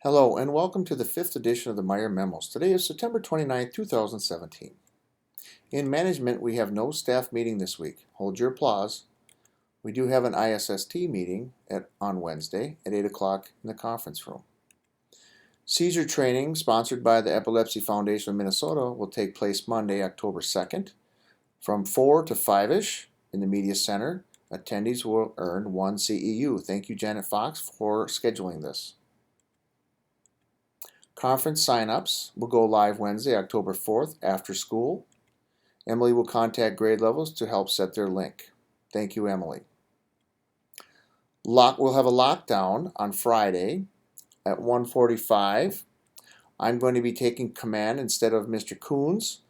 Hello and welcome to the 5th edition of the Meyer Memos. Today is September 29th, 2017. In management, we have no staff meeting this week. Hold your applause. We do have an ISST meeting on Wednesday at 8 o'clock in the conference room. Seizure training, sponsored by the Epilepsy Foundation of Minnesota, will take place Monday, October 2nd from 4 to 5-ish in the Media Center. Attendees will earn 1 CEU. Thank you, Janet Fox, for scheduling this. Conference sign-ups will go live Wednesday, October 4th after school. Emily will contact grade levels to help set their link. Thank you, Emily. We'll have a lockdown on Friday at 1:45. I'm going to be taking command instead of Mr. Coons.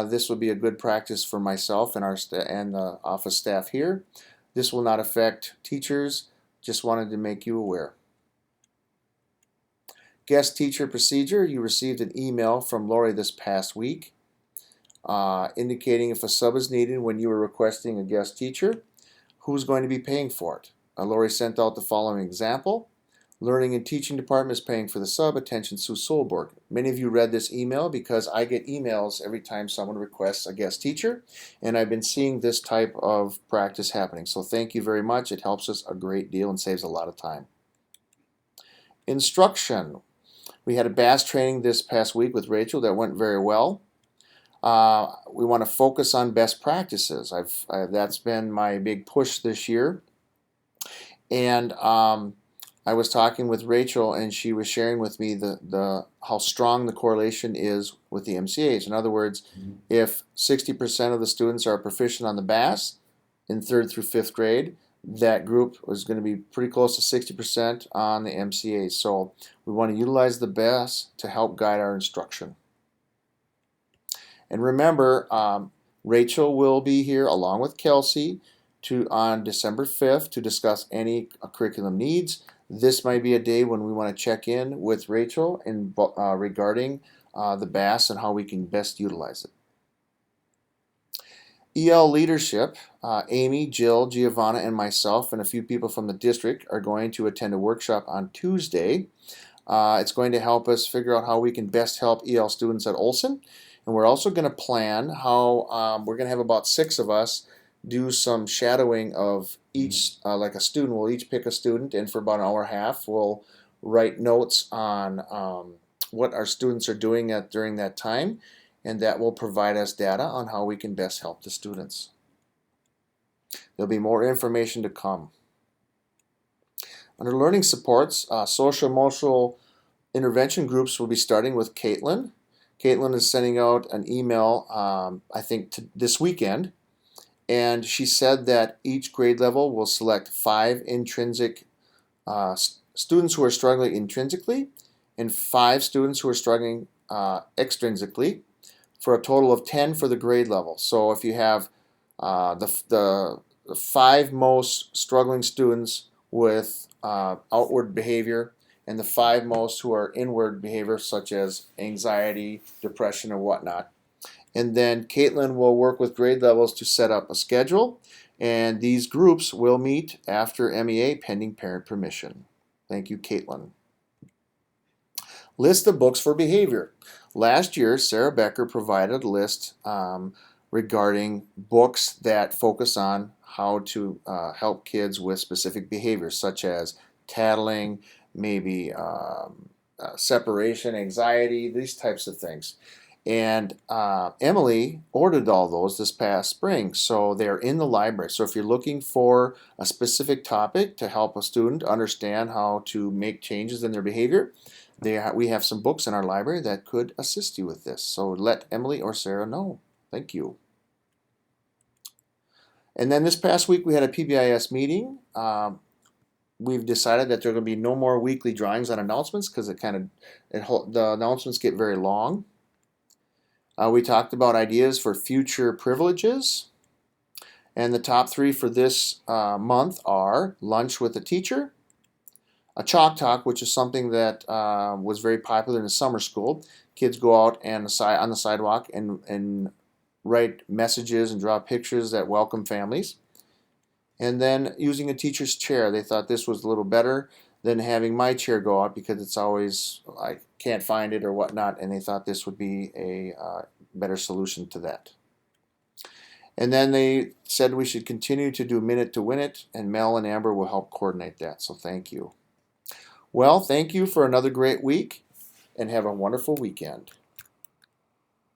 This will be a good practice for myself and the office staff here. This will not affect teachers. Just wanted to make you aware. Guest teacher procedure, you received an email from Lori this past week indicating if a sub is needed when you were requesting a guest teacher, who's going to be paying for it. Lori sent out the following example. Learning and Teaching Department is paying for the sub. Attention, Sue Solberg. Many of you read this email because I get emails every time someone requests a guest teacher, and I've been seeing this type of practice happening. So thank you very much. It helps us a great deal and saves a lot of time. Instruction. We had a BAS training this past week with Rachel that went very well. We want to focus on best practices. That's been my big push this year. And I was talking with Rachel, and she was sharing with me how strong the correlation is with the MCAs. In other words, if 60% of the students are proficient on the BAS in 3rd through 5th grade, that group was going to be pretty close to 60% on the MCAs. So we want to utilize the BAS to help guide our instruction. And remember, Rachel will be here along with Kelsey on December 5th to discuss any curriculum needs. This might be a day when we want to check in with Rachel regarding the BAS and how we can best utilize it. EL leadership, Amy, Jill, Giovanna, and myself, and a few people from the district are going to attend a workshop on Tuesday. It's going to help us figure out how we can best help EL students at Olson. And we're also going to plan how we're going to have about 6 of us do some shadowing of each, like a student. We'll each pick a student, and for about an hour and a half, we'll write notes on what our students are doing during that time. And that will provide us data on how we can best help the students. There'll be more information to come. Under learning supports, social emotional intervention groups will be starting with Caitlin. Caitlin is sending out an email, I think, this weekend, and she said that each grade level will select 5 intrinsic students who are struggling intrinsically and 5 students who are struggling extrinsically, for a total of 10 for the grade level. So if you have the 5 most struggling students with outward behavior and the 5 most who are inward behavior, such as anxiety, depression, or whatnot. And then Caitlin will work with grade levels to set up a schedule, and these groups will meet after MEA pending parent permission. Thank you, Caitlin. List of books for behavior. Last year, Sarah Becker provided a list regarding books that focus on how to help kids with specific behaviors, such as tattling, maybe separation, anxiety, these types of things. And Emily ordered all those this past spring, so they're in the library. So if you're looking for a specific topic to help a student understand how to make changes in their behavior, we have some books in our library that could assist you with this. So let Emily or Sarah know. Thank you. And then this past week we had a PBIS meeting. We've decided that there are going to be no more weekly drawings on announcements because the announcements get very long. We talked about ideas for future privileges. And the top 3 for this month are lunch with a teacher, a chalk talk, which is something that was very popular in the summer school. Kids go out and on the sidewalk and write messages and draw pictures that welcome families. And then using a teacher's chair. They thought this was a little better than having my chair go out because it's always, I can't find it or whatnot, and they thought this would be a better solution to that. And then they said we should continue to do Minute to Win It, and Mel and Amber will help coordinate that, so thank you. Well, thank you for another great week, and have a wonderful weekend.